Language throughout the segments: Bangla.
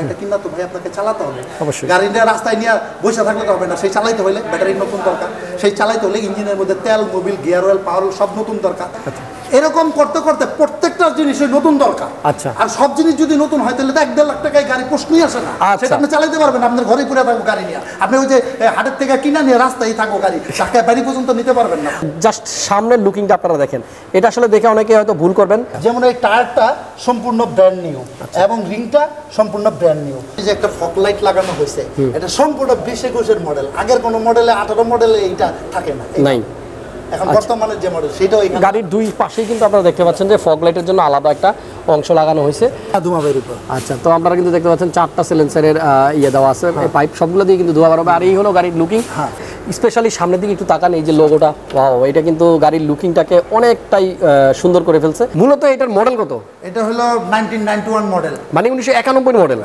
এটা কিনা তো ভাই আপনাকে চালাতে হবে। গাড়ি নিয়ে রাস্তায় নিয়ে বসে থাকলে তো হবে না, সেই চালাইতে হলে ব্যাটারি নতুন দরকার, সেই চালাইতে হলে ইঞ্জিনের মধ্যে তেল, মোবিল, গিয়ার অয়েল, পাওয়ার সব নতুন দরকার। এরকম করতে করতে প্রত্যেকটা জিনিসই নতুন দরকার। আচ্ছা, আর সব জিনিস যদি নতুন হয় তাহলে তো 1-1.5 লাখ টাকায় গাড়ি প্রশ্নই আসে না। সেটা আপনি চালাইতে পারবেন, আপনার ঘরে পুরে থাকবো গাড়ি নিয়ে। আপনি ওই যে হাটের থেকে কিনা নিয়ে রাস্তায় থাকবো গাড়ি, ঢাকায় বাড়ি পর্যন্ত নিতে পারবেন না। জাস্ট সামনের লুকিংটা আপনারা দেখেন, এটা আসলে দেখে অনেকে হয়তো ভুল করবেন। যেমন এই টায়ারটা সম্পূর্ণ ব্র্যান্ড নিউ এবং রিংটা সম্পূর্ণ ব্র্যান্ড নিউ। এই যে একটা ফগ লাইট লাগানো হয়েছে, এটা সম্পূর্ণ 20-21 মডেল। আগের কোন মডেলে 18 মডেলে এইটা থাকে না, নাই। এখন বর্তমানে যে মডেল সেটাও এই গাড়ির দুই পাশেই কিন্তু আপনারা দেখতে পাচ্ছেন যে ফগ লাইটের জন্য আলাদা একটা অংশ লাগানো হয়েছে ধোঁয়া বের হবে। আচ্ছা, তো আপনারা কিন্তু দেখতে পাচ্ছেন 4টা সিলিন্ডারের ইয়ে দেওয়া আছে, পাইপ সবগুলো দিয়ে কিন্তু ধোঁয়া বের হবে। আর এই হলো গাড়ির লুকিং। স্পেশালি সামনের দিকে একটু তাকান, এই যে লোগোটা, ওয়াও, এটা কিন্তু গাড়ির লুকিংটাকে অনেকটাই সুন্দর করে ফেলছে। মূলত এটার মডেল কত? এটা হলো 1991 মডেল, মানে 1991 মডেল।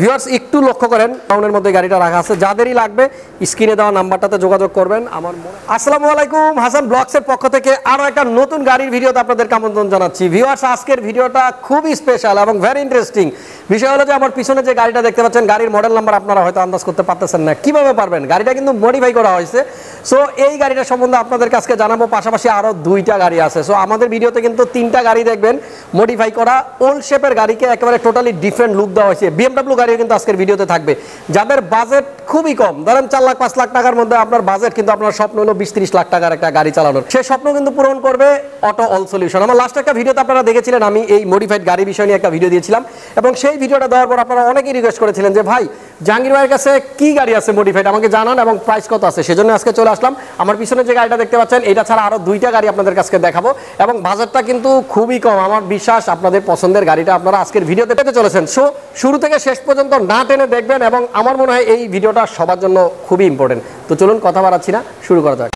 ভিউয়ার্স একটু লক্ষ্য করেন, টাউনের মধ্যে গাড়িটা রাখা আছে। যাদেরই লাগবে স্ক্রিনে দেওয়া নাম্বারটাতে যোগাযোগ করবেন। আসসালামু আলাইকুম, হাসান ব্লগসের পক্ষ থেকে আরো একটা নতুন গাড়ির ভিডিওতে আপনাদেরকে আমন্ত্রণ জানাচ্ছি। ভিউয়ার্স আজকের ভিডিওটা খুবই স্পেশাল এবং ভেরি ইন্টারেস্টিং। বিষয় হলো যে আমার পিছনে যে গাড়িটা দেখতে পাচ্ছেন, গাড়ির মডেল নাম্বার আপনারা হয়তো আন্দাজ করতে পারতেছেন না। কিভাবে পারবেন? গাড়িটা কিন্তু মডিফাই করা হয়েছে। সো এই গাড়িটা সম্বন্ধে আপনাদের কাছে জানাবো, পাশাপাশি আরো 2টা গাড়ি আছে। সো আমাদের ভিডিওতে কিন্তু 3টা গাড়ি দেখবেন মডিফাই করা, ওল্ড শেপের গাড়িকে একেবারে টোটালি ডিফারেন্ট লুক দেওয়া হয়েছে। BMW গাড়িও কিন্তু আজকের ভিডিওতে থাকবে। যাদের বাজেট খুবই কম, ধরেন 4 লাখ 5 লাখ টাকার মধ্যে আপনার বাজেট, কিন্তু আপনার স্বপ্ন হলো 20-30 লাখ টাকার একটা গাড়ি চালানোর, সেই স্বপ্ন কিন্তু পূরণ করবে অটো অল সলিউশন। আমার লাস্ট একটা ভিডিওতে আপনারা দেখেছিলেন, আমি এই মডিফাইড গাড়ি বিষয় নিয়ে একটা ভিডিও দিয়েছিলাম, এবং সেই ভিডিওটা দেওয়ার পর আপনারা অনেকেই রিকোয়েস্ট করেছিলেন যে ভাই জাহাঙ্গীর ভাইয়ের কাছে কি গাড়ি আছে মডিফাইড, আমাকে জানান এবং প্রাইস কত আছে। সেজন্য আজকে চলে আসলাম। আমার পিছনে যে গাড়িটা দেখতে পাচ্ছেন, এটা ছাড়া আরো 2টা গাড়ি আপনাদের কাছে দেখাবো, এবং বাজেটটা কিন্তু খুবই কম। আমার বিশ্বাস আপনাদের পছন্দের গাড়িটা আপনারা আজকের ভিডিওতে পেতে চলেছেন। সো শুরু থেকে শেষ পর্যন্ত না টেনে দেখবেন, এবং আমার মনে হয় এই ভিডিওটা সবার জন্য খুবই ইম্পর্টেন্ট। তো চলুন কথা বাড়াচ্ছি না, শুরু করা যাক।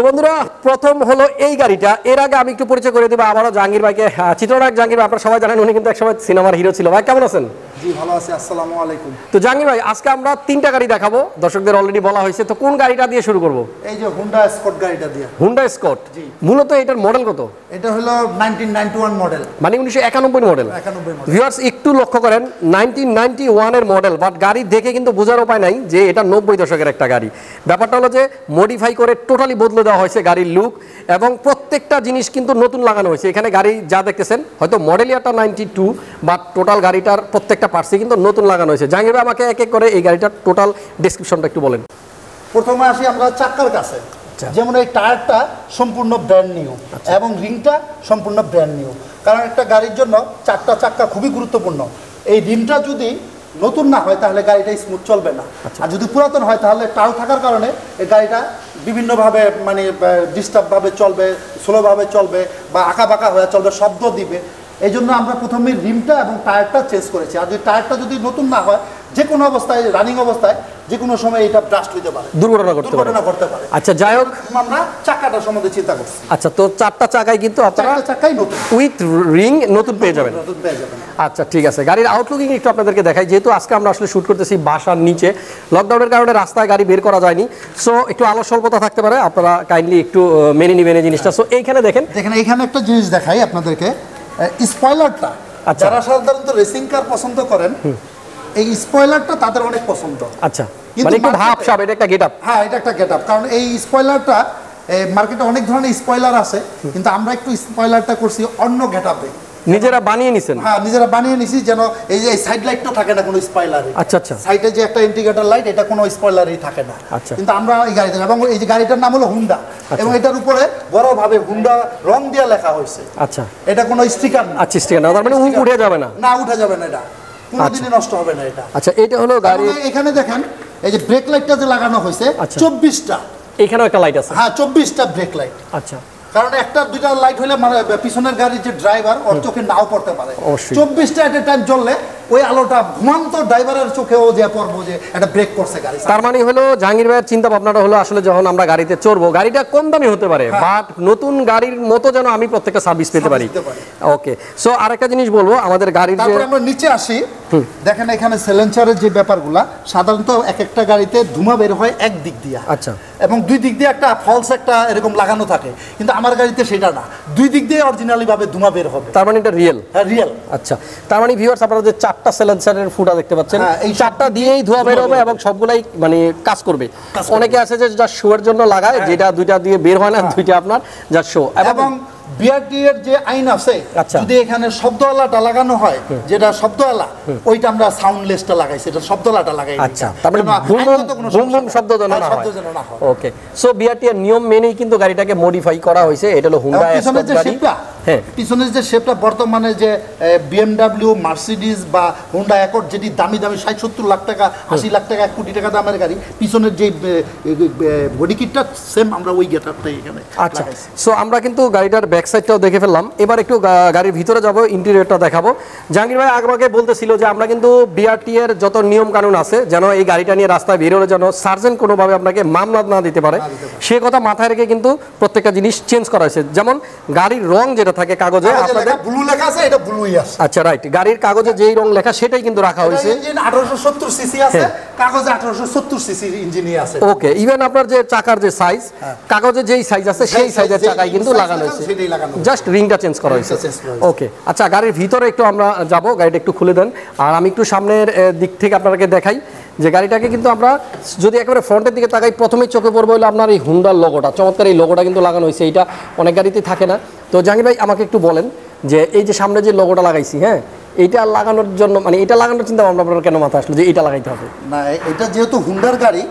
তো বন্ধুরা, প্রথম হলো এই গাড়িটা। এর আগে আমি একটু পরিচয় করে দেবো আবারও জাহাঙ্গীর ভাইকে। চিত্রনায়ক জাহাঙ্গীর ভাই, আপনারা সবাই জানেন উনি কিন্তু একসময় সিনেমার হিরো ছিল। ভাই কেমন আছেন? জি ভালো আছি, আসসালামু আলাইকুম। তো জাহাঙ্গীর ভাই, আজকে আমরা 3টা গাড়ি দেখাবো, দর্শকদের অলরেডি বলা হয়েছে। তো কোন গাড়িটা দিয়ে শুরু করব? এই যে হুন্ডা স্কট গাড়িটা দিয়ে। Honda Scott. মূলত এটার মডেল কত? এটা হলো 1991 মডেল, মানে 1991 মডেল। ভিউয়ার্স একটু লক্ষ্য করেন, 1991 এর মডেল, বাট গাড়ি দেখে কিন্তু বোঝার উপায় নাই যে এটা 90 দশকের একটা গাড়ি। ব্যাপারটা হলো যে মডিফাই করে টোটালি বদলে দেওয়া হয়েছে গাড়ির লুক, এবং প্রত্যেকটা জিনিস কিন্তু নতুন লাগানো হয়েছে। এখানে গাড়ি যা দেখতেছেন, হয়তো মডেল ইয়ারটা 92, বাট টোটাল গাড়িটার প্রত্যেকটা পার্টসই কিন্তু নতুন লাগানো হয়েছে। জাহাঙ্গীর ভাই আমাকে এক এক করে এই গাড়িটার টোটাল ডেসক্রিপশনটা একটু বলেন। প্রথমে আসি আমরা চাকার কাছে। যেমন এই টায়ারটা সম্পূর্ণ ব্র্যান্ড নিউ এবং রিংটা সম্পূর্ণ ব্র্যান্ড নিউ। কারণ একটা গাড়ির জন্য 4টা চাকা খুবই গুরুত্বপূর্ণ। এই রিমটা যদি নতুন না হয় তাহলে গাড়িটা স্মুথ চলবে না, আর যদি পুরাতন হয় তাহলে টাউ থাকার কারণে এই গাড়িটা বিভিন্নভাবে মানে ডিস্টার্বভাবে চলবে, স্লোভাবে চলবে, বা আঁকা বাঁকা হয়ে চলবে, শব্দ দিবে। এই জন্য আমরা প্রথমে রিমটা এবং টায়ারটা চেঞ্জ করেছি। আর যদি টায়ারটা যদি নতুন না হয়, যে কোনো অবস্থায়, রানিং অবস্থায় যে কোনো সময় এটা ব্রাস্ট হতে পারে, দুর্ঘটনা করতে পারে। আচ্ছা, যাই হোক, আমরা চাকাটার সম্বন্ধে চিন্তা করছি। আচ্ছা, তো 4টা চাকাই কিন্তু আপনারা চাকাই নতুন উইথ রিং নতুন পেয়ে যাবেন। আচ্ছা ঠিক আছে, গাড়ির আউটলুকিং একটু আপনাদেরকে দেখাই। যেহেতু আজকে আমরা আসলে শুট করতেছি বাসার নিচে, লকডাউনের কারণে রাস্তায় গাড়ি বের করা যায়নি, সো একটু আলো স্বল্পতা থাকতে পারে, আপনারা কাইন্ডলি একটু মেনে নিবেন এই জিনিসটা। সো এইখানে দেখেন, এখানে একটা জিনিস দেখাই আপনাদেরকে, স্পয়লারটা। যারা সাধারণত রেসিং কার পছন্দ করেন, এই স্পয়লারটা তাদের অনেক পছন্দ। আচ্ছা, মানে একটু ভাবসাব, এটা একটা গেটআপ। হ্যাঁ, এটা একটা গেটআপ। কারণ এই স্পয়লারটা মার্কেটে অনেক ধরনের স্পয়লার আছে, কিন্তু আমরা একটু স্পয়লারটা করছি অন্য গেটআপে। নিজেরা বানিয়ে নিছেন? হ্যাঁ, নিজেরা বানিয়ে নিছি, যেন এই যে সাইড লাইটটা থাকে না কোনো স্পয়লারে। আচ্ছা আচ্ছা, সাইডে যে একটা ইন্ডিকেটর লাইট, এটা কোনো স্পয়লারই থাকে না। আচ্ছা, কিন্তু আমরা এই গাড়িতে, এবং এই যে গাড়িটার নাম হলো হুন্ডা, এবং এটার উপরে বড়ভাবে হুন্ডা রং দিয়ে লেখা হয়েছে। আচ্ছা, এটা কোনো স্টিকার না। আচ্ছা, স্টিকার না, তার মানে উঠে যাবে না? না, উঠে যাবে না, এটা কোনোদিনই নষ্ট হবে না এটা। আচ্ছা, এটা হলো গাড়ি। এখানে দেখেন, এই যে ব্রেক লাইটটা যে লাগানো হয়েছে 24টা, এখানেও একটা লাইট আছে। হ্যাঁ, 24টা ব্রেক লাইট। আচ্ছা, কারণ একটা দুইটা লাইট হলে মানে পিছনের গাড়ির যে ড্রাইভার, ওর চোখে নাও পড়তে পারে। 24টা এট এ টাইম জ্বললে ওই আলোটা ঘুমান্ত ড্রাইভারের চোখেও যে পড়বো যে একটা ব্রেক করছে গাড়ি। তার মানে হলো জাহাঙ্গীর ভাইয়ের চিন্তা ভাবনাটা হলো আসলে যখন আমরা গাড়িতে চড়বো গাড়িটা কম দামি হতে পারে বাট নতুন গাড়ির মতো যেন আমি প্রত্যেকটা সার্ভিস পেতে পারি। ওকে, সো আরেকটা জিনিস বলবো আমাদের গাড়ির তারপর আমরা নিচে আসি, দেখেন এখানে সিলেন্সারের যে ব্যাপারগুলা সাধারণত এক একটা গাড়িতে ধোঁয়া বের হয় এক দিক দিয়ে, আচ্ছা, এবং দুই দিক দিয়ে একটা ফলস একটা এরকম লাগানো থাকে, কিন্তু আমার গাড়িতে সেটা না, দুই দিক দিয়ে অরিজিনালি ভাবে ধোঁয়া বের হবে। তার মানে এটা রিয়েল? হ্যাঁ রিয়েল। আচ্ছা, তার মানে ভিউয়ার্স আপনারা যে 4টা সিলেন্সারের ফুটা দেখতে পাচ্ছেন এই 4টা দিয়েই ধোঁয়া বের হবে এবং সবগুলাই মানে কাজ করবে। অনেকে আছে যে যা শোয়ের জন্য লাগায় যেটা দুইটা দিয়ে বের হয় না, দুইটা আপনার যা শো। এবং বিআরটি এর যে আইন আছে যদি এখানে শব্দওয়ালাটা লাগানো হয়, যেটা শব্দওয়ালা ওইটা আমরা সাউন্ডলেসটা লাগাইছি, এটা শব্দওয়ালাটা লাগাই। আচ্ছা, তার মানে বুম বুম শব্দ যেন না হয়। ওকে, সো বিআরটি এর নিয়ম মেনেই কিন্তু গাড়িটাকে মডিফাই করা হয়েছে। এটা হলো হুন্ডা পিছনের যে শেপটা, হ্যাঁ পিছনের যে শেপটা বর্তমানে যে বিএমডব্লিউ, মার্সিডিজ বা হুন্ডা অ্যাকর্ড যেটি দামি দামি 60-70 লাখ টাকা 80 লাখ টাকা 1 কোটি টাকা দামের গাড়ি, পিছনের যে বডি কিটটা সেম আমরা ওই গেটআপটাই এখানে। আচ্ছা, সো আমরা কিন্তু গাড়িটার ব্যাক সাইডটাও দেখে ফেললাম, এবার একটু গাড়ির ভিতরে যাব, ইন্টেরিয়রটা দেখাবো। জাহাঙ্গীর ভাই আমাকে বলতেছিল যে আমরা কিন্তু বিআরটি এর যত নিয়ম কানুন আছে যেন এই গাড়িটা নিয়ে রাস্তায় বের হলে যেন সার্জেন্ট কোনোভাবে আপনাকে মামলা না দিতে পারে, সে কথা মাথায় রেখে কিন্তু প্রত্যেকটা জিনিস চেঞ্জ করা হয়েছে। যেমন গাড়ির রং যেটা থাকে কাগজে আপনাদের ব্লু লেখা আছে, এটা ব্লুই আছে। আচ্ছা রাইট, গাড়ির কাগজে যেই রং লেখা সেটাই কিন্তু রাখা হয়েছে। ইঞ্জিন 1870 সিসি আছে, কাগজে 1870 সিসি ইঞ্জিনই আছে। ওকে, ইভেন আপনার যে চাকার যে সাইজ কাগজে যেই সাইজ আছে সেই সাইজের চাকাই কিন্তু লাগানো হয়েছে, জাস্ট রিংটা চেঞ্জ করা হয়েছে। ওকে, আচ্ছা গাড়ির ভিতরে একটু আমরা যাব, গাড়িটা একটু খুলে দেন আর আমি একটু সামনের দিক থেকে আপনাদেরকে দেখাই যে গাড়িটাকে কিন্তু আমরা যদি একেবারে ফ্রন্টের দিকে তাকাই প্রথমেই চোখে পড়বে হলো আপনার এই হুন্ডার লোগোটা, চমৎকার এই লোগোটা কিন্তু লাগানো হয়েছে, এইটা অনেক গাড়িতেই থাকে না। তো জাহাঙ্গীর ভাই আমাকে একটু বলেন যে এই যে সামনে যে লোগোটা লাগাইছি, হ্যাঁ এইটা লাগানোর জন্য মানে এটা লাগানোর চিন্তা ভাবনা আপনার কেন মাথায় আসলো যে এটা লাগাইতে হবে? না, এটা যেহেতু হুন্ডার গাড়ি,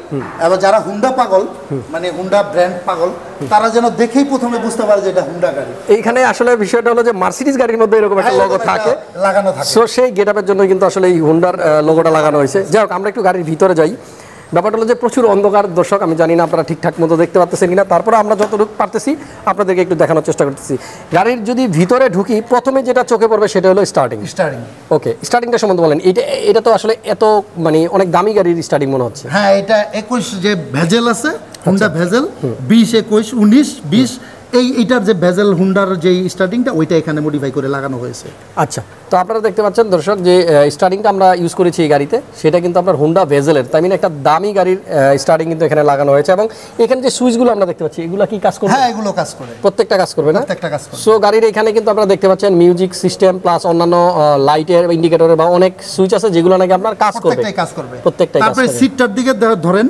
এবার যারা হুন্ডা পাগল মানে হুন্ডা ব্র্যান্ড পাগল তারা যেন দেখেই প্রথমে বুঝতে পারে যে এটা হুন্ডা গাড়ি। এইখানে আসলে বিষয়টা হলো যে মার্সিডিজ গাড়ির মধ্যে এরকম একটা লোগো থাকে লাগানো থাকে, সো সেই গেটআপের জন্য কিন্তু আসলে এই হুন্ডার লোগোটা লাগানো হয়েছে। যাই হোক, আমরা একটু গাড়ির ভিতরে যাই। ব্যাপারটা হলো যে প্রচুর অন্ধকার দর্শক, আমি জানি না আপনারা ঠিকঠাক মতো দেখতে পাচ্ছেন কিনা, তারপরে আমরা যতটুকু পারতেছি আপনাদেরকে একটু দেখানোর চেষ্টা করতেছি। গাড়ির যদি ভিতরে ঢুকি প্রথমে যেটা চোখে পড়বে সেটা হলো স্টার্টিং। ওকে, স্টার্টিংটা সম্বন্ধে বলেন। এটা তো আসলে এত মানে অনেক দামি গাড়ির স্টার্টিং মনে হচ্ছে। হ্যাঁ, এটা 21 যে ভেজেল আছে হুন্ডা ভেজেল 20, 21, 19, 20 এইটার যে ভেজেল হুন্ডার যে স্টার্টিংটা ওইটা এখানে মডিফাই করে লাগানো হয়েছে। আচ্ছা, তো আপনারা দেখতে পাচ্ছেন দর্শক যে স্টার্টিংটা আমরা ইউজ করেছি এই গাড়িতে সেটা কিন্তু আপনার হুন্ডা ভেজেলের, তাই মানে একটা দামি গাড়ির স্টার্টিং কিন্তু এখানে লাগানো হয়েছে। এবং এখানে যে সুইচগুলো আমরা দেখতে পাচ্ছি এগুলো কি কাজ করবে? হ্যাঁ, এগুলো কাজ করে, প্রত্যেকটা কাজ করবে না? প্রত্যেকটা কাজ করবে। সো গাড়ির এখানে কিন্তু আপনারা দেখতে পাচ্ছেন মিউজিক সিস্টেম প্লাস অন্যান্য লাইটের ইন্ডিকেটরের বা অনেক সুইচ আছে যেগুলো নাকি আপনার কাজ করবে, প্রত্যেকটাই কাজ করবে, প্রত্যেকটাই। তারপরে সিটটার দিকে ধরেন,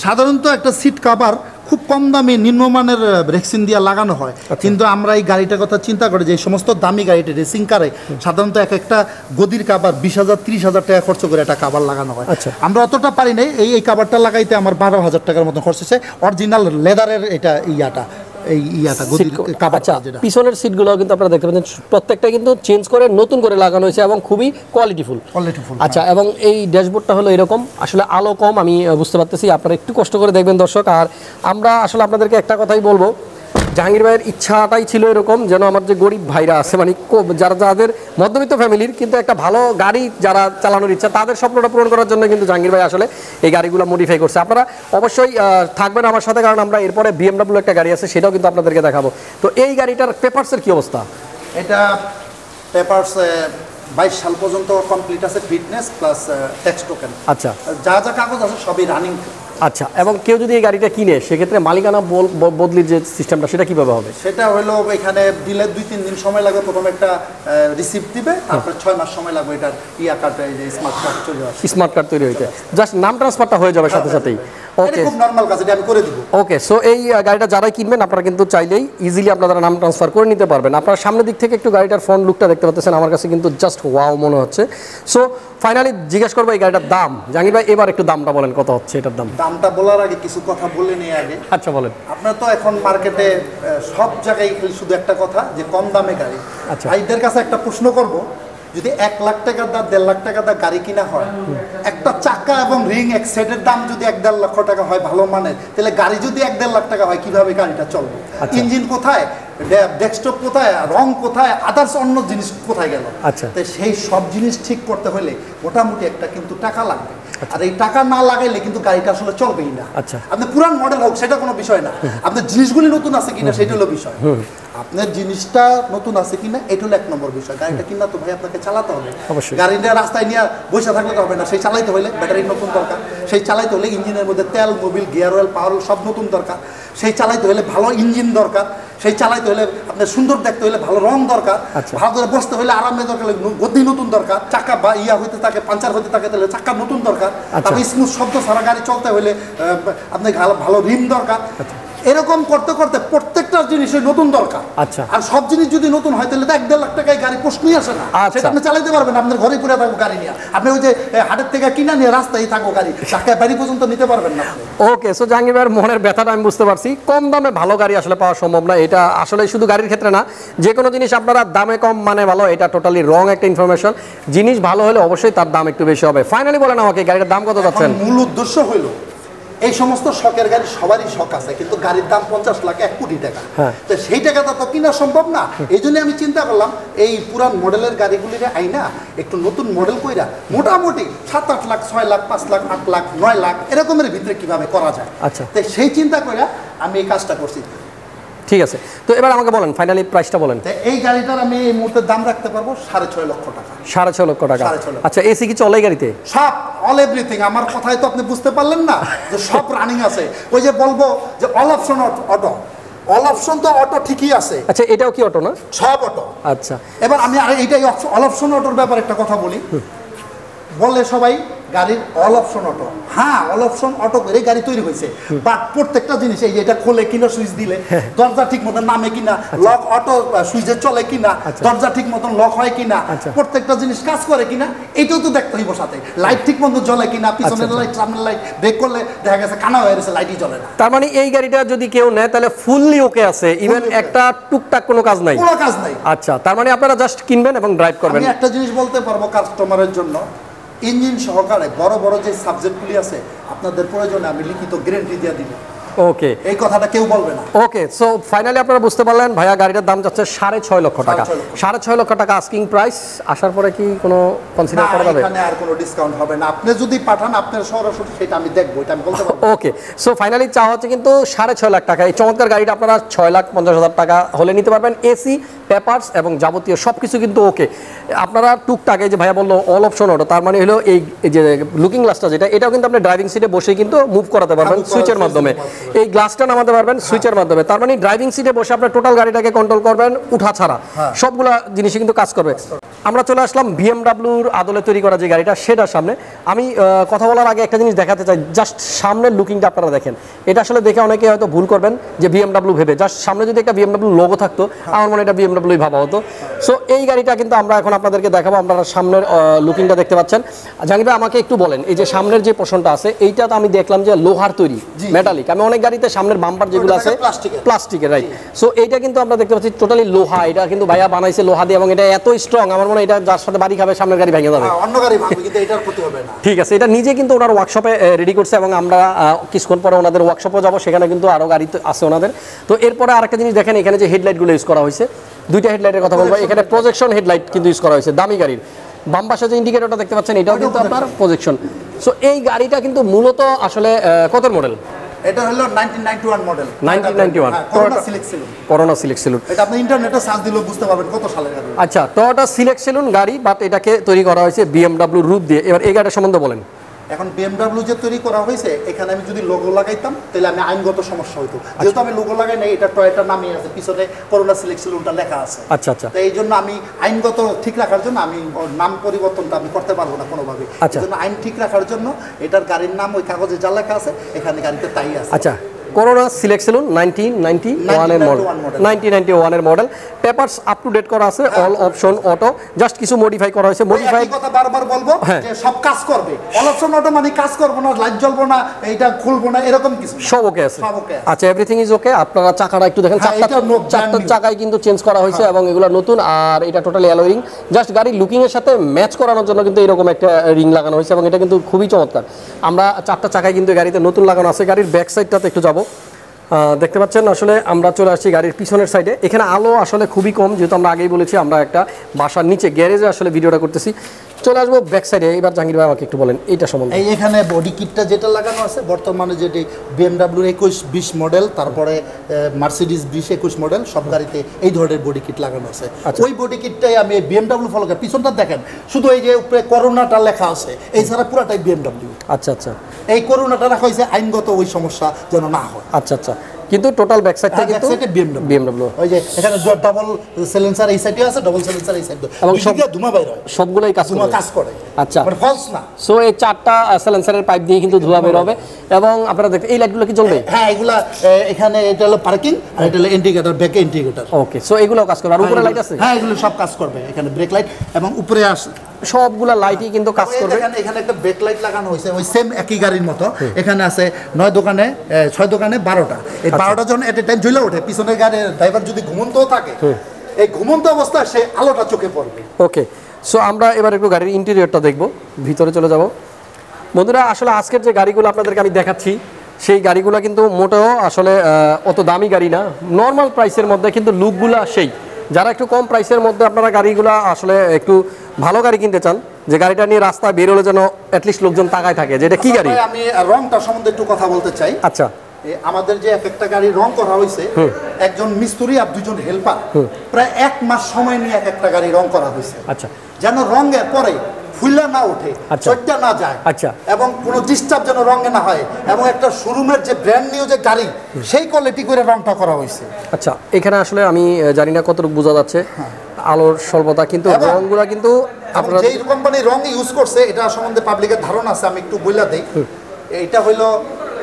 সাধারণত একটা সিট কভার খুব কম দামি নিম্নমানের রেক্সিন দিয়ে লাগানো হয়, কিন্তু আমরা এই গাড়িটার কথা চিন্তা করি যে সমস্ত দামি গাড়িতে রেসিং কারে সাধারণত একটা গদির কাভার 20,000 30,000 টাকা খরচ করে একটা কাভার লাগানো হয়। আমরা অতটা পারি নাই, এই কাভারটা লাগাইতে আমার 12,000 টাকার মতো খরচ হয়েছে। অরিজিনাল লেদারের এটা পিছনের সিটগুলো কিন্তু আপনারা দেখতে পাচ্ছেন প্রত্যেকটা কিন্তু চেঞ্জ করে নতুন করে লাগানো হয়েছে এবং খুবই কোয়ালিটিফুল। আচ্ছা, এবং এই ড্যাশবোর্ডটা হলো এরকম, আসলে আলো কম আমি বুঝতে পারতেছি, আপনারা একটু কষ্ট করে দেখবেন দর্শক। আর আমরা আসলে আপনাদেরকে একটা কথাই বলবো, জাহাঙ্গীর ভাইয়ের ইচ্ছাটাই ছিল এরকম যেন আমার যে গরিব ভাইরা আছে মানে যাদের মধ্যবিত্ত ফ্যামিলির কিন্তু একটা ভালো গাড়ি যারা চালানোর ইচ্ছা তাদের স্বপ্নটা পূরণ করার জন্য কিন্তু জাহাঙ্গীর ভাই আসলে এই গাড়িগুলো মডিফাই করছে। আপনারা অবশ্যই থাকবেন আমার সাথে, কারণ আমরা এরপরে বিএমডব্লিউ একটা গাড়ি আছে সেটাও কিন্তু আপনাদেরকে দেখাবো। তো এই গাড়িটার পেপারসের কি অবস্থা? এটা পেপারস 22 সাল পর্যন্ত কমপ্লিট আছে, ফিটনেস প্লাস ট্যাক্স টোকেন। আচ্ছা, যা যা কাগজ আছে সবই রানিং। আচ্ছা, এবং কেউ যদি এই গাড়িটা কিনে সেক্ষেত্রে মালিকানা বদলির যে সিস্টেমটা সেটা কিভাবে হবে? সেটা হলো এখানে দিলে 2-3 দিন সময় লাগবে, প্রথমে একটা রিসিপ্ট দিবে, তারপরে 6 মাস সময় লাগবে এটার কার্ড, এই যে স্মার্ট কার্ড চলে আসে, স্মার্ট কার্ড তৈরি হইতে জাস্ট নাম ট্রান্সফারটা হয়ে যাবে সাথে সাথেই। ওকে, খুব নরমাল কাজ, এটা আমি করে দিব। ওকে, সো এই গাড়িটা যারাই কিনবেন আপনারা কিন্তু চাইলেই ইজিলি আপনারা নাম ট্রান্সফার করে নিতে পারবেন। আপনারা সামনের দিক থেকে একটু গাড়িটার ফ্রন্ট লুকটা দেখতে পাচ্ছেন, আমার কাছে কিন্তু জাস্ট ওয়াও মনে হচ্ছে। সো ফাইনালি জিজ্ঞেস করবো এই গাড়িটার দাম। জাহাঙ্গীর ভাই এবার একটু দামটা বলেন, কত হচ্ছে এটার দাম? দামটা বলার আগে কিছু কথা বলে নিয়ে আগে। আচ্ছা বলেন। আপনার তো এখন মার্কেটে সব জায়গায় শুধু একটা কথা যে কম দামে গাড়ি। আচ্ছা, ভাইদের কাছে একটা প্রশ্ন করব, যদি 1 লাখ টাকা দা 1.5 লাখ টাকা দা গাড়ি কিনা হয়, একটা চাকা এবং রিং এক সেটের দাম যদি 1.5 লক্ষ টাকা হয় ভালো মানের, তাহলে গাড়ি যদি 1.5 লাখ টাকা হয় কিভাবে গাড়িটা চলবে? ইঞ্জিন কোথায়, ডেস্কটপ কোথায়, রং কোথায়, আদার্স অন্য জিনিস কোথায় গেল? তাই সেই সব জিনিস ঠিক করতে হলে মোটামুটি একটা কিন্তু টাকা লাগবে। আর এই টাকা না লাগাইলে কিন্তু গাড়িটা আসলে চলবেই না। আপনি পুরান মডেল হোক সেটা কোনো বিষয় না, আপনার জিনিসগুলি নতুন আছে কিনা সেটা হলো বিষয়। আপনার জিনিসটা নতুন আছে কিনা এটা হলো 1 নম্বর বিষয়। গাড়িটা কিনা তো ভাই আপনাকে চালাতে হবে। গাড়িটা রাস্তায় নিয়ে বসে থাকলে তো হবে না, সেই চালাইতে হলে ব্যাটারি নতুন দরকার, সেই চালাইতে হলে ইঞ্জিনের মধ্যে তেল, মোবিল, গিয়ার অয়েল, পাওয়ার সব নতুন দরকার, সেই চালাইতে হলে ভালো ইঞ্জিন দরকার, সেই চালাইতে হলে আপনার সুন্দর দেখতে হলে ভালো রং দরকার, ভালো করে বসতে হলে আরামে দরকার, গতি নতুন দরকার, চাকা বা ইয়া হইতে থাকে পাঞ্চার হইতে থাকে তাহলে চাকা নতুন দরকার, তারপরে স্মুথ শব্দ ছাড়া গাড়ি চলতে হলে আপনার ভালো রিম দরকার। এরকম করতে করতে প্রত্যেকটা জিনিসের নতুন দরকার। আর সব জিনিস যদি নতুন হয় তাহলে তো 1.5 লাখ টাকায় গাড়ি প্রশ্নই আসে না। সেটা আপনি চালাইতে পারবেন, আপনার ঘরে পুরে থাকবো গাড়ি নিয়ে, আপনি ওই যে হাটের থেকে কিনা নিয়ে রাস্তায় থাকবো গাড়ি, ঢাকায় বাড়ি পর্যন্ত নিতে পারবেন না। ওকে, সো জাহাঙ্গীর ভাইয়ের মনের ব্যথাটা আমি বুঝতে পারছি। কম দামে ভালো গাড়ি আসলে পাওয়া সম্ভব না, এটা আসলে শুধু গাড়ির ক্ষেত্রে না, যে কোনো জিনিস আপনারা দামে কম মানে ভালো, এটা টোটালি রং একটা ইনফরমেশন। জিনিস ভালো হলে অবশ্যই তার দাম একটু বেশি হবে। ফাইনালি বলেন আমাকে গাড়ির দাম কত যাচ্ছেন? মূল উদ্দেশ্য হলো এই সমস্ত শখের গাড়ি সবারই শখ আছে, কিন্তু গাড়ির দাম 50 লাখ 1 কোটি টাকা, তো সেই টাকাটা তো কিনা সম্ভব না। এই জন্য আমি চিন্তা করলাম এই পুরান মডেলের গাড়িগুলিরে আইনা একটু নতুন মডেল কইরা মোটামুটি 7-8 লাখ, 6 লাখ, 5 লাখ, 8 লাখ, 9 লাখ এরকমের ভিতরে কিভাবে করা যায়, তো সেই চিন্তা করে আমি এই কাজটা করছি। ঠিক আছে, তো এবার আমাকে বলেন ফাইনালি প্রাইসটা বলেন। এই গাড়িটার আমি এই মুহূর্তে দাম রাখতে পারবো 6.5 লক্ষ টাকা। 6.5 লক্ষ টাকা। আচ্ছা, এসি কি চলে গাড়িতে? সব, অল এভরিথিং। আমার কথাই তো আপনি বুঝতে পারলেন না যে সব রানিং আছে। ওই যে বলবো যে all option auto, all option তো অটো ঠিকই আছে। আচ্ছা, এটাও কি অটো না? সব অটো। আচ্ছা, এবার আমি আর এইটাই অল অপশন অটোর ব্যাপারে একটা কথা বলি। বলে সবাই গাড়ির অল অপশন অটো, হ্যাঁ অল অপশন অটো করে গাড়ি তৈরি হয়েছে, বাট প্রত্যেকটা জিনিস এই এটা খোলে কিনা, সুইচ দিলে দরজা ঠিক মতন নামে কিনা, লক অটো সুইচে চলে কিনা, দরজা ঠিক মতন লক হয় কিনা, প্রত্যেকটা জিনিস কাজ করে কিনা এটাও তো দেখতে হইব, সাথে লাইট ঠিক মতন জ্বলে কিনা, পিছনের লাইট সামনের লাইট, ব্রেক করলে দেখা গেছে কানা হয়ে গেছে, লাইটই জ্বলে না। তার মানে এই গাড়িটা যদি কেউ নেয় তাহলে ফুললি ওকে আছে, ইভেন একটা টুকটাক কোনো কাজ নাই, কোনো কাজ নাই। আচ্ছা, তার মানে আপনারা জাস্ট কিনবেন এবং ড্রাইভ করবেন। আমি একটা জিনিস বলতে পারবো কাস্টমারের জন্য, ইঞ্জিন সহকারে বড় বড় যে সাবজেক্টগুলি আছে আপনাদের প্রয়োজনে আমি লিখিত গ্যারান্টি দিয়ে দিব। ওকে, এই কথাটা কেউ বলবে না। ওকে, সো ফাইনালি আপনারা বুঝতে পারলেন ভাইয়া গাড়িটার দাম যাচ্ছে 6.5 লক্ষ টাকা। 6.5 লক্ষ টাকা আস্কিং প্রাইস। আসার পরে কি কোনো কনসিডার করা যাবে? এখানে আর কোনো ডিসকাউন্ট হবে না, আপনি যদি পাঠান আপনার সরাসরি সেটা আমি দেখবো, এটা আমি বলতে পারবো। ওকে, সো ফাইনালি চাওয়া হচ্ছে কিন্তু 6.5 লাখ টাকা। এই চমৎকার গাড়িটা আপনারা 6,50,000 টাকা হলে নিতে পারবেন। এসি, পেপারস এবং যাবতীয় সব কিছু কিন্তু ওকে। আপনারা টুকটাক এই যে ভাইয়া বললো অল অপশন অটো, তার মানে হলো এই যে লুকিং গ্লাসটা যেটা, এটাও কিন্তু আপনি ড্রাইভিং সিটে বসে কিন্তু মুভ করাতে পারবেন সুইচের মাধ্যমে। এই গ্লাসটা নামাতে পারবেন সুইচের মাধ্যমে, তার মানে ড্রাইভিং সিটে বসে আপনার টোটাল গাড়িটাকে কন্ট্রোল করবেন উঠা ছাড়া, সবগুলা জিনিসই কিন্তু কাজ করবে। আমরা চলে আসলাম বিএমডাব্লিউর আদলে তৈরি করা যে গাড়িটা সেটার সামনে। আমি কথা বলার আগে একটা জিনিস দেখাতে চাই, জাস্ট সামনের লুকিংটা আপনারা দেখেন। এটা আসলে দেখে অনেকে হয়তো ভুল করবেন যে বিএমডাব্লিউ ভেবে, জাস্ট সামনে যদি একটা বিএমডাব্লিউ লোগো থাকতো আমার মনে এটা বিএমডাব্লিউ ভাবা হতো। সো এই গাড়িটা কিন্তু আমরা এখন আপনাদেরকে দেখাবো। আপনারা সামনের লুকিংটা দেখতে পাচ্ছেন। জাহাঙ্গীর ভাই আমাকে একটু বলেন, এই যে সামনের যে পোর্শনটা আছে এইটা তো আমি দেখলাম যে লোহার তৈরি, মেটালিক। আমি অনেক গাড়িতে সামনের বাম্পার যেগুলো আছে প্লাস্টিকের, রাইট? সো এইটা কিন্তু আমরা দেখতে পাচ্ছি টোটালি লোহা। এটা কিন্তু ভাইয়া বানাইছে লোহা দিয়ে এবং এটা এত স্ট্রং, আমার মনে হয় এটা যার সাথে বাড়ি খাবে সামনের গাড়ি ভেঙে যাবে, অন্য গাড়ি ভাঙবে কিন্তু এটার ক্ষতি হবে না। ঠিক আছে, এটা নিজে কিন্তু ওনার ওয়ার্কশপে রেডি করছে এবং আমরা কিছুক্ষণ পরে ওনাদের ওয়ার্কশপে যাব, সেখানে কিন্তু আরো গাড়ি আছে ওনাদের। তো এরপরে আরেকটা জিনিস দেখেন, এখানে যে হেডলাইটগুলো ইউজ করা হয়েছে, দুইটা হেডলাইটের কথা বলবো। এখানে প্রজেকশন হেডলাইট কিন্তু ইউজ করা হয়েছে দামি গাড়ির। বাম পাশে যে ইন্ডিকেটরটা দেখতে পাচ্ছেন এটাও কিন্তু আপনার প্রজেকশন। সো এই গাড়িটা কিন্তু মূলত আসলে কত মডেল? এটা হলো 1991 model. 1991 Corona select saloon. Corona select saloon, এটা আপনি ইন্টারনেটে সার্চ দিলেও বুঝতে পারবেন কত সালের গাড়ি। আচ্ছা, টয়োটা সিলেক্ট সেলুন গাড়ি, বাট এটাকে তৈরি করা হয়েছে বিএমডাব্লিউ রূপ দিয়ে। এবার এই গাড়ির সম্বন্ধে বলেন। এখন বিএমডাব্লিউ যে তৈরি করা হয়েছে, এখানে আমি যদি লোগো লাগাইতাম তাহলে আমি আইনগত সমস্যা হইতো, যেহেতু আমি লোগো লাগাই নাই, এটা টয়োটা নামে আছে, পিছনে করোনা সিলেক্ট সেলুনটা লেখা আছে। আচ্ছা আচ্ছা, তো এই জন্য আমি আইনগত ঠিক রাখার জন্য আমি নাম পরিবর্তনটা আমি করতে পারবো না কোনোভাবে। এই জন্য আইন ঠিক রাখার জন্য এটার গাড়ির নাম ওই কাগজে যা লেখা আছে এখানে গাড়িতে তাই আছে। আচ্ছা, করোনা সিলেক্ট সেলুন 1991 এর মডেল 1991 এর model papers up to date করা আছে অল অপশন অটো জাস্ট কিছু মডিফাই করা হয়েছে মডিফাই কথা বারবার বলবো যে সব কাজ করবে অল অপশন অটো মানে কাজ করবে না লাইট জ্বলবে না এইটা খুলবো না এরকম কিছু সব ওকে আছে আচ্ছা এভরিথিং ইজ ওকে আপনারা চাকাটা একটু দেখেন চারটা চাকাই কিন্তু চেঞ্জ করা হয়েছে এবং এগুলো নতুন আর এটা টোটালি অ্যালয় রিং জাস্ট গাড়ির লুকিং এর সাথে ম্যাচ করানোর জন্য কিন্তু এরকম একটা রিং লাগানো হয়েছে এবং এটা কিন্তু খুবই চমৎকার আমরা চারটা চাকায় কিন্তু গাড়িতে নতুন লাগানো আছে গাড়ির ব্যাক সাইডটাতে একটু যাব দেখতে পাচ্ছেন আসলে আমরা চলে আসছি গাড়ির পিছনের সাইডে এখানে আলো আসলে খুবই কম যেহেতু আমরা আগেই বলেছি আমরা একটা বাসার নিচে গ্যারেজে আসলে ভিডিওটা করতেছি চলে আসবো ব্যাক সাইডে এবার জাহাঙ্গীর ভাই আমাকে একটু বলেন এইটা সম্বন্ধে এই এখানে বডি কিটটা যেটা লাগানো আছে বর্তমানে যেটি BMW 21-20 মডেল তারপরে মার্সিডিজ 20-21 মডেল সব গাড়িতে এই ধরনের বডি কিট লাগানো আছে ওই বডি কিটটাই আমি BMW ফলো করি পিছনটা দেখেন শুধু এই যে উপরে করোনাটা লেখা আছে এই ছাড়া পুরাটাই BMW আচ্ছা আচ্ছা এই করোনাটা রাখা হয়েছে আইনগত ওই সমস্যা যেন না হয় আচ্ছা আচ্ছা কিন্তু টোটাল ব্যাক সাইডটা কিন্তু BMW ওই যে এখানে ডাবল সাইলেন্সার এই সাইডে আছে ডাবল সাইলেন্সার এই সাইডে এবং সবগুলো ধুমা বাইর হয় সবগুলাই কাজ করে আচ্ছা মানে ফলস না সো এই চারটা সাইলেন্সারের পাইপ দিয়ে কিন্তু ধোঁয়া বের হবে এবং আপনারা দেখতে এই লাইটগুলো কি জ্বলবে হ্যাঁ এগুলা এখানে এটা হলো পার্কিং আর এটা হলো indicator back indicator okay so এগুলো কাজ করবে আর উপরে লাইট আছে হ্যাঁ এগুলো সব কাজ করবে এখানে ব্রেক লাইট এবং উপরে আসে সবগুলা লাইটই কিন্তু কাজ করবে এখানে একটা ব্রেক লাইট লাগানো হয়েছে ওই সেম একই গাড়ির মতো এখানে আছে 6 দোকানে 12টা এই 12টা যখন এট এ টাইম জ্বলে ওঠে পিছনের গাড়ির ড্রাইভার যদি ঘুমন্তও থাকে এই ঘুমন্ত অবস্থায় সে আলোটা চোখে পড়বে ওকে সো আমরা এবার একটু গাড়ির ইন্টেরিয়রটা দেখব ভিতরে চলে যাব বন্ধুরা আসলে আজকের যে গাড়িগুলো আপনাদেরকে আমি দেখাচ্ছি সেই গাড়িগুলো কিন্তু মোটেও আসলে অত দামি গাড়ি না নর্মাল প্রাইসের মধ্যে কিন্তু লুকগুলো সেই যারা একটু কম প্রাইসের মধ্যে আপনারা গাড়িগুলো আসলে একটু ভালো গাড়ি কিনতে চান যে গাড়িটা নিয়ে রাস্তায় বের হলে যেন অ্যাটলিস্ট লোকজন তাকায় থাকে যে এটা কি গাড়ি আমি রংটা সম্বন্ধে একটু কথা বলতে চাই আচ্ছা আমাদের যে একটা গাড়ি রং করা হয়েছে একজন মিস্ত্রি আর দুজন হেল্পার প্রায় 1 মাস সময় নিয়ে একটা গাড়ি রং করা হয়েছে আচ্ছা যেন রঙের পরে ফুলা না ওঠে চটটা না যায় আচ্ছা এবং কোনো ডিস্টার্ব যেন রঙে না হয় এবং একটা শোরুমের যে ব্র্যান্ড নিউ যে গাড়ি সেই কোয়ালিটি করে রংটা করা হয়েছে আচ্ছা এখানে আসলে আমি জানি না কতটুকু বোঝা যাচ্ছে আলোর স্বল্পতা কিন্তু রংগুলা কিন্তু আপনারা যেই কোম্পানির রং ইউজ করছে এটা সম্বন্ধে পাবলিকের ধারণা আছে আমি একটু বইলা দেই এটা হলো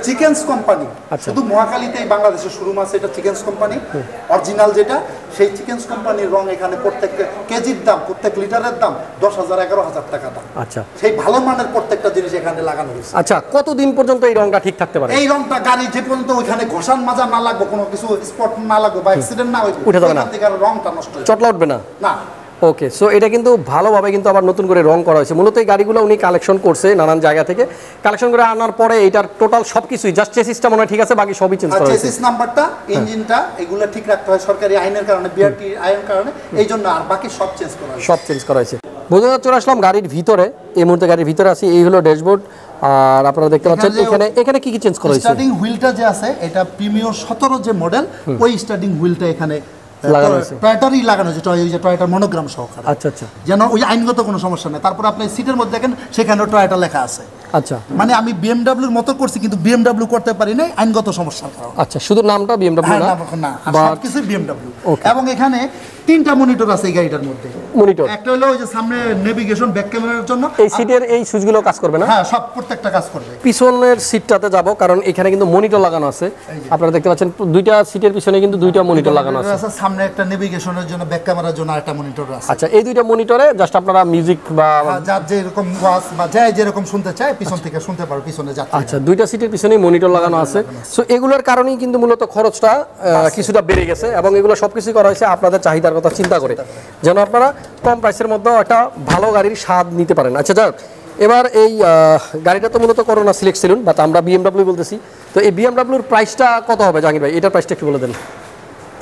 চিকেন্স কোম্পানি শুধু মহাখালীতেই বাংলাদেশের শোরুম আছে এটা চিকেন্স কোম্পানি অরিজিনাল যেটা সেই চিকেন্স কোম্পানির রং এখানে প্রত্যেক কেজির দাম প্রত্যেক লিটারের দাম 10,000 11,000 টাকা দাম আচ্ছা সেই ভালো মানের প্রত্যেকটা জিনিস এখানে লাগানো হয়েছে আচ্ছা কতদিন পর্যন্ত এই রংটা ঠিক থাকতে পারে এই রংটা গাড়ি যে পর্যন্ত ওইখানে ঘষান মাজা না লাগবে কোনো কিছু স্পট না লাগবে বা অ্যাক্সিডেন্ট না হইবে উঠে যাবে না রংটা নষ্ট হবে চটলা উঠবে না না ওকে সো এটা কিন্তু ভালোভাবে কিন্তু আবার নতুন করে রং করা হয়েছে মূলত এই গাড়িগুলো উনি কালেকশন করছে নানান জায়গা থেকে কালেকশন করে আনার পরে এইটার টোটাল সবকিছুই জাস্ট চেসিসটা মনে হয় ঠিক আছে বাকি সবই চেঞ্জ করা হয়েছে চেসিস নাম্বারটা ইঞ্জিনটা এগুলো ঠিক রাখতে হয় সরকারি আইনের কারণে বিআরটি আইনের কারণে এইজন্য আর বাকি সব চেঞ্জ করা হয়েছে সব চেঞ্জ করা হয়েছে বোঝা চলে আসলাম গাড়ির ভিতরে এই মুহূর্তে গাড়ির ভিতরে আছি এই হলো ড্যাশবোর্ড আর আপনারা দেখতে পাচ্ছেন এখানে কি কি চেঞ্জ করা হয়েছে স্টার্টিং হুইলটা যে আছে এটা প্রিমিয়ার 17 যে মডেল ওই স্টার্টিং হুইলটা এখানে টয়োটারই লাগানো হয়েছে টয়োটার মনোগ্রাম সহকারে আচ্ছা আচ্ছা যেন ওই আইনগত কোনো সমস্যা নেই তারপর আপনি সিটের মধ্যে দেখেন সেখানেও টয়োটা লেখা আছে আচ্ছা মানে আমি বিএমডব্লিউর মতো করছি কিন্তু বিএমডব্লিউ করতে পারি না আইনগত সমস্যার কারণে আচ্ছা শুধু নামটা বিএমডব্লিউ না সবকিছু বিএমডব্লিউ এবং এখানে 3টা মনিটর আছে এই গাড়িটার মধ্যে মনিটর একটা হলো ওই যে সামনে নেভিগেশন ব্যাক ক্যামেরার জন্য এই সিটের এই সুইচগুলো কাজ করবে না হ্যাঁ সব প্রত্যেকটা কাজ করবে পিছনের সিটটাতে যাব কারণ এখানে কিন্তু মনিটর লাগানো আছে আপনারা দেখতে পাচ্ছেন দুইটা সিটের পিছনে কিন্তু দুইটা মনিটর লাগানো আছে সামনে একটা নেভিগেশনের জন্য ব্যাক ক্যামেরার জন্য আরেকটা মনিটর আছে আচ্ছা এই দুইটা মনিটরে জাস্ট আপনারা মিউজিক বা যার যে এরকম ওয়াজ বা যাই যেরকম শুনতে চায় পিছন থেকে শুনতে পারো পিছনে যাচ্ছে আচ্ছা দুইটা সিটের পিছনেই মনিটর লাগানো আছে সো এগুলোর কারণেই কিন্তু মূলত খরচটা কিছুটা বেড়ে গেছে এবং এগুলো সবকিছু করা হয়েছে আপনাদের চাহিদার কথা চিন্তা করে যেন আপনারা কম প্রাইসের মধ্যে একটা ভালো গাড়ির স্বাদ নিতে পারেন আচ্ছা যাক এবার এই গাড়িটা তো মূলত করোনা সিলেক্ট সেলুন বাট আমরা বিএমডব্লিউ বলতেছি তো এই বিএমডব্লিউর প্রাইসটা কত হবে জাহাঙ্গীর ভাই এটার প্রাইসটা একটু বলে দেন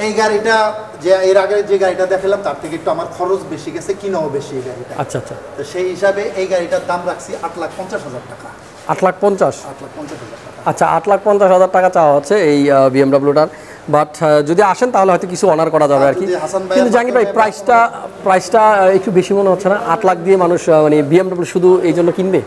এই গাড়িটা যে এর আগে যে গাড়িটা দেখালাম তার থেকে একটু আমার খরচ বেশি গেছে কিনাও বেশি এই গাড়িটা আচ্ছা আচ্ছা তো সেই হিসাবে এই গাড়িটার দাম রাখছি 8,50,000 টাকা 8,50,000 আচ্ছা 8,50,000 টাকা চাওয়া হচ্ছে এই বিএমডব্লিউটার বাট যদি আসেন তাহলে হয়তো কিছু অনার করা যাবে আর কি কিন্তু জাহাঙ্গীর ভাই প্রাইসটা একটু বেশি মনে হচ্ছে না 8 লাখ দিয়ে মানুষ মানে বিএমডব্লিউ শুধু এই জন্য কিনবে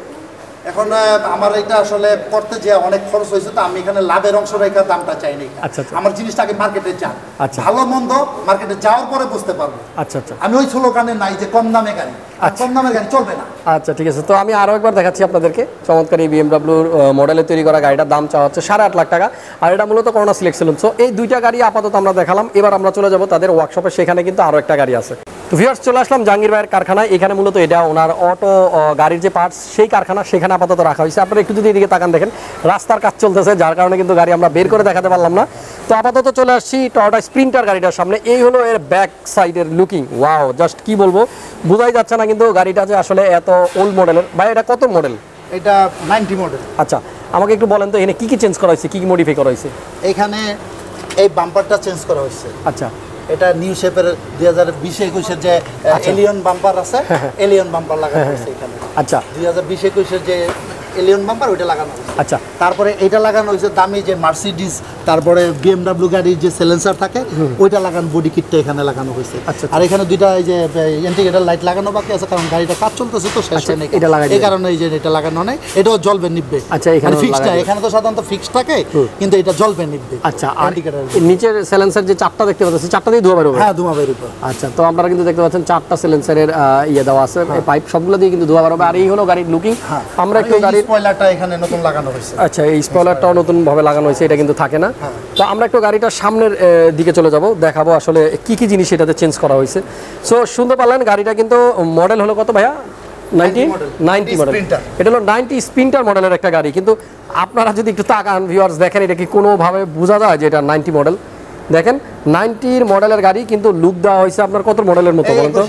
এখন আমার এটা আসলে করতে যে অনেক খরচ হয়েছে, তো আমি এখানে লাভের অংশ রেখে দামটা চাই না। আচ্ছা, আচ্ছা। আমার জিনিসটা আগে মার্কেটে যান, আচ্ছা। ভালো মন্দ মার্কেটে যাওয়ার পরে বুঝতে পারবো। আচ্ছা আচ্ছা, আমি ওই স্লোগানে নাই যে কম দামে গাড়ি, কম দামের গাড়ি চলবে না। আচ্ছা ঠিক আছে। তো আমি আরও একবার দেখাচ্ছি আপনাদেরকে চমৎকার এই বিএমডাব্লিউর মডেলে তৈরি করা গাড়িটার দাম চাওয়া হচ্ছে 8.5 লাখ টাকা, আর এটা মূলত করোনা সিলেকশন। সো এই দুইটা গাড়ি আপাতত আমরা দেখালাম, এবার আমরা চলে যাব তাদের ওয়ার্কশপে, সেখানে কিন্তু আরও একটা গাড়ি আছে। তো ভিউয়ার্স চলে আসলাম জাহাঙ্গীর ভাইয়ের কারখানায়। এখানে মূলত এটা ওনার অটো গাড়ির যে পার্টস সেই কারখানা, সেখানে আপাতত রাখা হয়েছে। আপনারা একটু যদি এদিকে তাকান দেখেন রাস্তার কাজ চলতেছে, যার কারণে কিন্তু গাড়ি আমরা বের করে দেখাতে পারলাম না। তো আপাতত চলে আসছি টয়োটা স্প্রিন্টার গাড়িটার সামনে। এই হলো এর ব্যাক সাইডের লুকিং, ওয়াও জাস্ট কি বলবো, বোঝাই যাচ্ছে না কিন্তু গাড়িটা যে আসলে এত ওল্ড মডেলের। ভাই এটা কত মডেল? এটা 90 মডেল। আচ্ছা আমাকে একটু বলেন তো এখানে কি কি চেঞ্জ করা হয়েছে, কি কি মডিফাই করা হয়েছে? এখানে এই বাম্পারটা চেঞ্জ করা হয়েছে। আচ্ছা এটা নিউ শেপের 2020-21-এর যে এলিয়ন বাম্পার আছে, এলিয়ন বাম্পার লাগানো হয়েছে এখানে। আচ্ছা 2020-21-এর যে এলিয়ন বাম্পার ওইটা লাগানো হয়েছে। আচ্ছা তারপরে এটা লাগানো হয়েছে দামি যে মার্সিডিজ, তারপরে বিএমডাব্লিউ গাড়ির যে সাইলেন্সার থাকে ওইটা লাগানো, বডি কিটটা এখানে লাগানো হয়েছে। আচ্ছা আর এখানে দুইটা এই যে ইন্ডিকেটর লাইট লাগানো বাকি আছে, কারণ গাড়িটা কাজ চলতেছে তো শেষ হয় না, এটা লাগাই এই কারণে এই যে এটা লাগানো নেই, এটাও জ্বলবে নিববে। আচ্ছা এখানে ফিক্সড, এখানে তো সাধারণত ফিক্সড থাকে কিন্তু এটা জ্বলবে নিববে। আচ্ছা আর নিচের সাইলেন্সার যে চারটা দেখতে পাচ্ছি, চারটা দিয়ে ধোয়া বের হবে? হ্যাঁ ধোঁয়া বের হবে। আচ্ছা তো আপনারা কিন্তু দেখতে পাচ্ছেন চারটা সাইলেন্সারের ইয়ে দেওয়া আছে, পাইপ সবগুলো দিয়ে কিন্তু ধোয়া বের হবে। আর এই হলো গাড়ির লুকিং। আমরা একটু গাড়ির স্পয়লারটা এখানে নতুন লাগানো হয়েছে। আচ্ছা এই স্পয়লারটাও নতুন ভাবে লাগানো হয়েছে, এটা কিন্তু থাকে না। তো আমরা একটু গাড়িটার সামনের দিকে চলে যাব, দেখাবো আসলে কি কি জিনিস এটাতে চেঞ্জ করা হয়েছে। সো শুনতে পারলেন গাড়িটা কিন্তু মডেল হলো কত ভাইয়া? 90 মডেল। এটা হলো 90 স্প্রিন্টার মডেলের একটা গাড়ি, কিন্তু আপনারা যদি একটু তাকান ভিউয়ার্স দেখেন, এটা কি কোনোভাবে বোঝা যায় যে এটা 90 মডেল? দেখেন 90 মডেলের গাড়ি, কিন্তু লুক দেওয়া হয়েছে আপনার কত মডেলের মতো বলেন তো?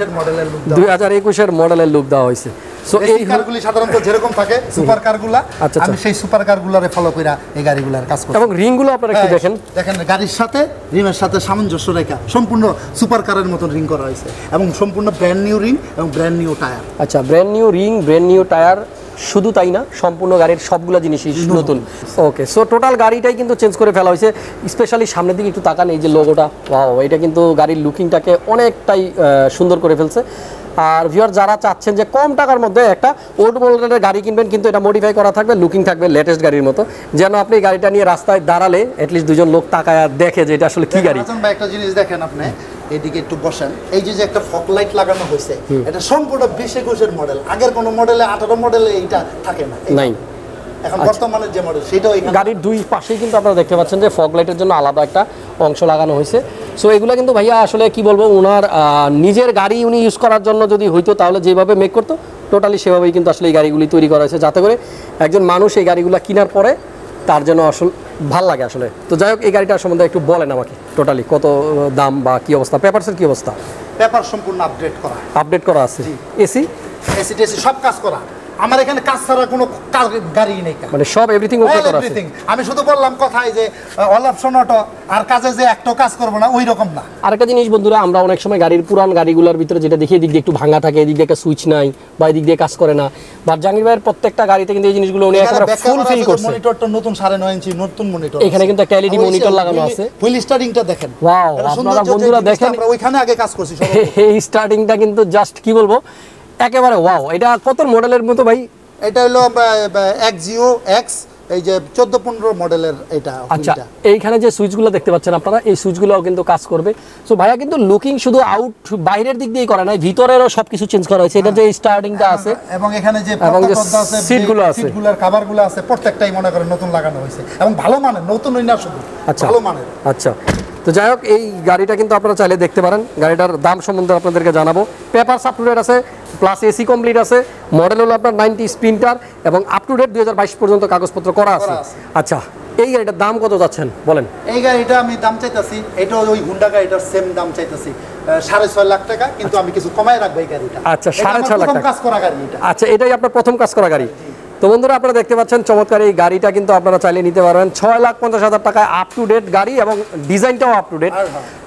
2021-এর মডেলের লুক দেওয়া হয়েছে। সো এই কারগুলি সাধারণত যেরকম থাকে সুপার কারগুলা, আমি সেই সুপার কারগুলারে ফলো কইরা এই গাড়িগুলার কাজ করি। এবং রিংগুলো আপনারা একটু দেখেন, দেখেন গাড়ির সাথে রিমের সাথে সামঞ্জস্য রেখা সম্পূর্ণ সুপার কারের মতন রিং করা হয়েছে, এবং সম্পূর্ণ ব্র্যান্ড নিউ রিং এবং ব্র্যান্ড নিউ টায়ার। আচ্ছা brand new ring, brand new tyre, শুধু তাই না সম্পূর্ণ গাড়ির সবগুলো জিনিসই নতুন। ওকে সো টোটাল গাড়িটাই কিন্তু চেঞ্জ করে ফেলা হয়েছে। স্পেশালি সামনের দিকে একটু তাকান, এই যে লোগোটা, ওয়াও এটা কিন্তু গাড়ির লুকিংটাকে অনেকটাই সুন্দর করে ফেলছে। আর ভিউয়ার যারা চাচ্ছেন যে কম টাকার মধ্যে একটা ওল্ড মডেলের গাড়ি কিনবেন, কিন্তু এটা মডিফাই করা থাকবে, লুকিং থাকবে লেটেস্ট গাড়ির মতো, যেন আপনি গাড়িটা নিয়ে রাস্তায় দাঁড়ালে অ্যাটলিস্ট দুজন লোক তাকায় আর দেখে যে এটা আসলে কি গাড়ি। একটা জিনিস দেখেন আপনি, এদিকে একটু বসেন, এই যে একটা ফগ লাইট লাগানো হয়েছে, এটা সম্পূর্ণ 20-21-এর মডেল। আগের কোন মডেলে 18 মডেলে এইটা থাকে না, নাই। এখন বর্তমানে যে মডেল সেটাও এখানে গাড়ির দুই পাশেই কিন্তু আপনারা দেখতে পাচ্ছেন যে ফগ লাইটের জন্য আলাদা একটা অংশ লাগানো হয়েছে। সো এগুলো কিন্তু ভাইয়া আসলে কি বলবো, ওনার নিজের গাড়ি উনি ইউজ করার জন্য যদি হইতো তাহলে যেভাবে মেক করতো টোটালি সেভাবেই কিন্তু আসলে এই গাড়িগুলি তৈরি করা হয়েছে, যাতে করে একজন মানুষ এই গাড়িগুলো কেনার পরে তার জন্য আসলে ভাল লাগে আসলে। তো যাই হোক এই গাড়িটার সম্বন্ধে একটু বলেন আমাকে, টোটালি কত দাম বা কি অবস্থা, পেপারসের কি অবস্থা? পেপার সম্পূর্ণ আপডেট করা আছে, এসি টেসি সব কাজ করা। আমার এখানে কাজ ছাড়া কোনো গাড়ি নেই, মানে সব এভরিথিং ওকে করা আছে। আমি শুধু বললাম কথাই যে অল অপশন অটো, আর কাজে যে একটা কাজ করব না ওই রকম না। আরেকটা জিনিস বন্ধুরা, আমরা অনেক সময় গাড়ির পুরান গাড়িগুলোর ভিতরে যেটা দেখি এদিক দিয়ে একটু ভাঙা থাকে, এদিক দিয়ে একটা সুইচ নাই বা এদিক দিয়ে কাজ করে না, বাট জাহাঙ্গীর ভাইয়ের প্রত্যেকটা গাড়িতে কিন্তু এই জিনিসগুলো উনি একেবারে ফুল ফিল করছে। মনিটরটা নতুন 9.5 ইঞ্চি নতুন মনিটর, এখানে কিন্তু একটা এলইডি মনিটর লাগানো আছে। হুইল স্টার্টিংটা দেখেন, ওয়াও আপনারা বন্ধুরা দেখেন, আমরা ওইখানে আগে কাজ করছি সব। এই স্টার্টিংটা কিন্তু জাস্ট কি বলবো একেবারে ওয়াও। এটা কত মডেলের মতো ভাই? এটা হলো এক্সিও এক্স, এই যে 14-15 মডেলের এটা। আচ্ছা এইখানে যে সুইচগুলো দেখতে পাচ্ছেন আপনারা, এই সুইচগুলোও কিন্তু কাজ করবে। সো ভাইয়া কিন্তু লুকিং শুধু আউট বাইরের দিক দিয়েই করে না, ভিতরেরও সবকিছু চেঞ্জ করা হয়েছে। এটা যে স্টার্টিংটা আছে এবং এখানে যে সিটগুলো আছে, সিটগুলোর কভারগুলো আছে, প্রত্যেকটাই মনে করেন নতুন লাগানো হয়েছে এবং ভালো মানের, নতুন না শুধু ভালো মানের। আচ্ছা তো যাই হোক এই গাড়িটা কিন্তু আপনারা চাইলে দেখতে পারেন, গাড়িটার দাম সম্বন্ধে আপনাদেরকে জানাবো। পেপারস আপ টু ডেট আছে, প্লাস এসি কমপ্লিট আছে, মডেল হলো আপনার 90 স্প্রিন্টার এবং আপ টু ডেট 2022 পর্যন্ত কাগজপত্র করা আছে। আচ্ছা এই গাড়িটার দাম কত যাচ্ছেন বলেন? এই গাড়িটা আমি দাম চাইতাছি, এটা ওই হুন্ডা গাড়িটার সেম দাম চাইতাছি 6.5 লাখ টাকা, কিন্তু আমি কিছু কমায় রাখবো এই গাড়িটা। আচ্ছা 6.5 লাখ টাকা কাজ করা গাড়ি এটা। আচ্ছা এটাই আপনার প্রথম কাজ করা গাড়ি। তো বন্ধুরা আপনারা দেখতে পাচ্ছেন চমৎকার এই গাড়িটা কিন্তু আপনারা চাইলে নিতে পারবেন 6,50,000 টাকায় আপ টু ডেট গাড়ি এবং ডিজাইনটাও আপ টু ডেট।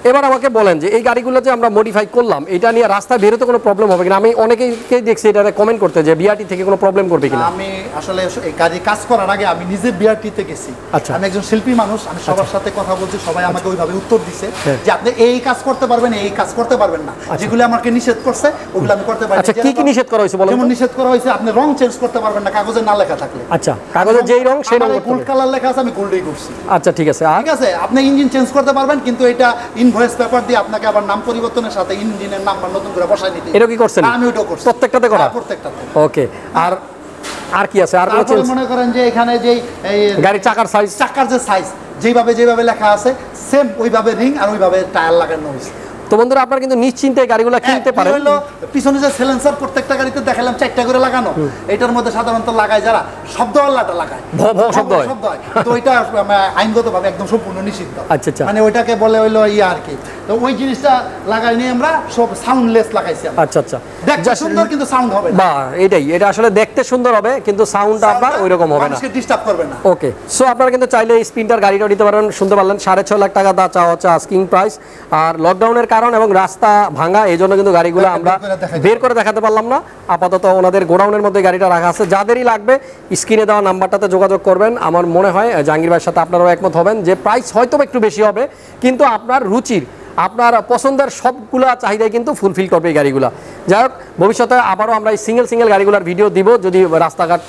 এবার আমাকে বলেন যে এই গাড়িগুলো যে আমরা মডিফাই করলাম এটা নিয়ে রাস্তায় বেরোতে কোনো প্রবলেম হবে কিনা? আমি অনেকেই দেখছি এটা কমেন্ট করতে যে বিআরটি থেকে কোনো প্রবলেম করবে কিনা। আমি আসলে এই গাড়ি কাজ করার আগে আমি নিজে বিআরটিতে গেছি। আচ্ছা আমি একজন শিল্পী মানুষ, আমি সবার সাথে কথা বলছি, সবাই আমাকে ওইভাবে উত্তর দিছে যে আপনি এই কাজ করতে পারবেন, এই কাজ করতে পারবেন না, যেগুলো আমাকে নিষেধ করছে ওগুলো আমি করতে পারি। আচ্ছা কি কি নিষেধ করা হয়েছে বলেন? যেমন নিষেধ করা হয়েছে আপনি রং চেঞ্জ করতে পারবেন না, কাগজের না লেখা থাকলে। আচ্ছা, কাগজে যেই রং সেই রং করতে গোল্ড কালার লেখা আছে, আমি গোল্ডই করছি। আচ্ছা ঠিক আছে। ঠিক আছে, আপনি ইঞ্জিন চেঞ্জ করতে পারবেন, কিন্তু এটা ইনভয়েস পেপার দিয়ে আপনাকে আবার নাম পরিবর্তনের সাথে ইঞ্জিনের নাম্বার নতুন করে বসাই নিতে। এটা কি করছেন? আমি ওইটাও করছি। প্রত্যেকটাতে করা? প্রত্যেকটাতে। ওকে। আর কি আছে? আর মনে করেন যে এখানে যে গাড়ির চাকার যে সাইজ যেভাবে লেখা আছে সেম ওইভাবে রিং আর ওইভাবে টায়ার লাগানো হয়েছে। তো বন্ধুরা আপনারা কিন্তু নিশ্চিন্তে গাড়িগুলো কিনতে পারেন। পিছনে যে সাইলেন্সার প্রত্যেকটা গাড়িতে দেখালাম 4টা করে লাগানো, এটার মধ্যে সাধারণত লাগায় যারা শব্দওয়ালাটা লাগায়, শব্দ হয়, তো ওইটা আইনগতভাবে একদম সম্পূর্ণ নিষিদ্ধ। আচ্ছা আচ্ছা, মানে ওইটাকে বলে হইলো আর কি। তো ওই জিনিসটা লাগাই নিয়ে আমরা সব সাউন্ডলেস লাগাইছি। আচ্ছা আচ্ছা, দেখতে সুন্দর কিন্তু সাউন্ড হবে না। বাহ, এটা আসলে দেখতে সুন্দর হবে কিন্তু সাউন্ডটা আপনার ওইরকম হবে না, মানুষকে ডিস্টার্ব করবে না। ওকে। সো আপনারা কিন্তু চাইলে এই স্পিনটার গাড়িটা নিতে পারেন। শুনতে পারলেন 6.5 লাখ টাকা দা চাওয়া হচ্ছে আস্কিং প্রাইস। আর লকডাউনের কারণ এবং রাস্তা ভাঙা, এই জন্য কিন্তু গাড়িগুলো আমরা বের করে দেখাতে পারলাম না। আপাতত ওনাদের গোডাউনের মধ্যে গাড়িটা রাখা আছে। যাদেরই লাগবে স্ক্রিনে দেওয়া নাম্বারটাতে যোগাযোগ করবেন। আমার মনে হয় জাহাঙ্গীর ভাইয়ের সাথে আপনারাও একমত হবেন যে প্রাইস হয়তো একটু বেশি হবে, কিন্তু আপনার রুচির, আপনার পছন্দের সবগুলা চাহিদাই কিন্তু ফুলফিল করবে এই গাড়িগুলো। যাই হোক, ভবিষ্যতে আবারও আমরা এই সিঙ্গেল গাড়িগুলোর ভিডিও দিব যদি রাস্তাঘাট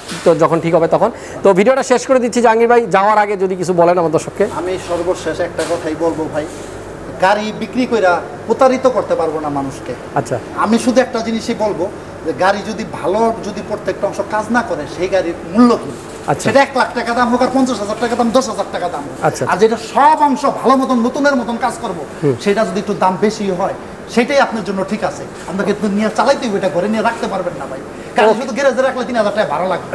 যখন ঠিক হবে তখন। তো ভিডিওটা শেষ করে দিচ্ছি জাহাঙ্গীর ভাই, যাওয়ার আগে যদি কিছু বলেন আমার দর্শককে। আমি সর্বশেষ একটা কথাই বলবো ভাই, গাড়ি বিক্রি কইরা প্রতারিত করতে পারবো না মানুষকে। আচ্ছা, আমি শুধু একটা জিনিসই বলবো যে গাড়ি যদি ভালো, যদি প্রত্যেকটা অংশ কাজ না করে সেই গাড়ির মূল্য কি? আচ্ছা, সেটা 1 লাখ টাকা দাম হোক আর 50,000 টাকা দাম, 10,000 টাকা দাম হোক। আচ্ছা, আর যেটা সব অংশ ভালো মতন নতুনের মতন কাজ করবো, সেটা যদি একটু দাম বেশি হয় সেটাই আপনার জন্য ঠিক আছে। আপনাকে তো নিয়ে চালাইতে হবে, এটা ঘরে নিয়ে রাখতে পারবেন না ভাই। গাড়ি শুধু গ্যারেজে রাখলে 3,000 টাকা ভাড়া লাগবে।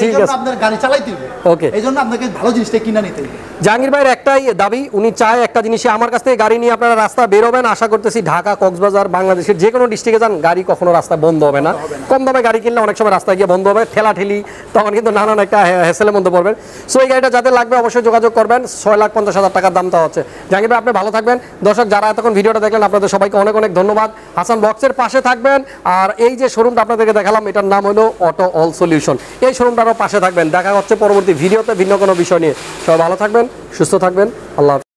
ঠিক আছে, আপনার গাড়ি চালাইতে হবে। ওকে, এই জন্য আপনাকে ভালো জিনিসটা কিনে নিতে হবে। জাহাঙ্গীর ভাইয়ের একটাই দাবি, উনি চায় একটা জিনিসই, আমার কাছ থেকে গাড়ি নিয়ে আপনারা রাস্তা বেরোবেন। আশা করতেছি ঢাকা, কক্সবাজার, বাংলাদেশের যে কোনো ডিস্ট্রিক্টে যান, গাড়ি কখনো রাস্তা বন্ধ হবে না। কম দামে গাড়ি কিনলে অনেক সময় রাস্তায় গিয়ে বন্ধ হবে, ঠেলাঠেলি, তখন কিন্তু নানান একটা হ্যাসেলের মধ্যে পড়বেন। সো এই গাড়িটা যাদের লাগবে অবশ্যই যোগাযোগ করবেন। 6,50,000 টাকার দাম দেওয়া হচ্ছে। জাহাঙ্গীর ভাই, আপনি ভালো থাকবেন। দর্শক যারা এতক্ষণ ভিডিওটা দেখলেন, আপনাদের সবাইকে অনেক অনেক ধন্যবাদ। হাসান ব্লগসের পাশে থাকবেন। আর এই যে শোরুমটা আপনাদেরকে দেখালাম, এটার নাম হলো অটো অল সলিউশন। এই শোরুমটারও পাশে থাকবেন। দেখা হচ্ছে পরবর্তী ভিডিওতে ভিন্ন কোনো বিষয় নিয়ে। সবাই ভালো থাকবেন, সুস্থ থাকবেন। আল্লাহ হাফেজ।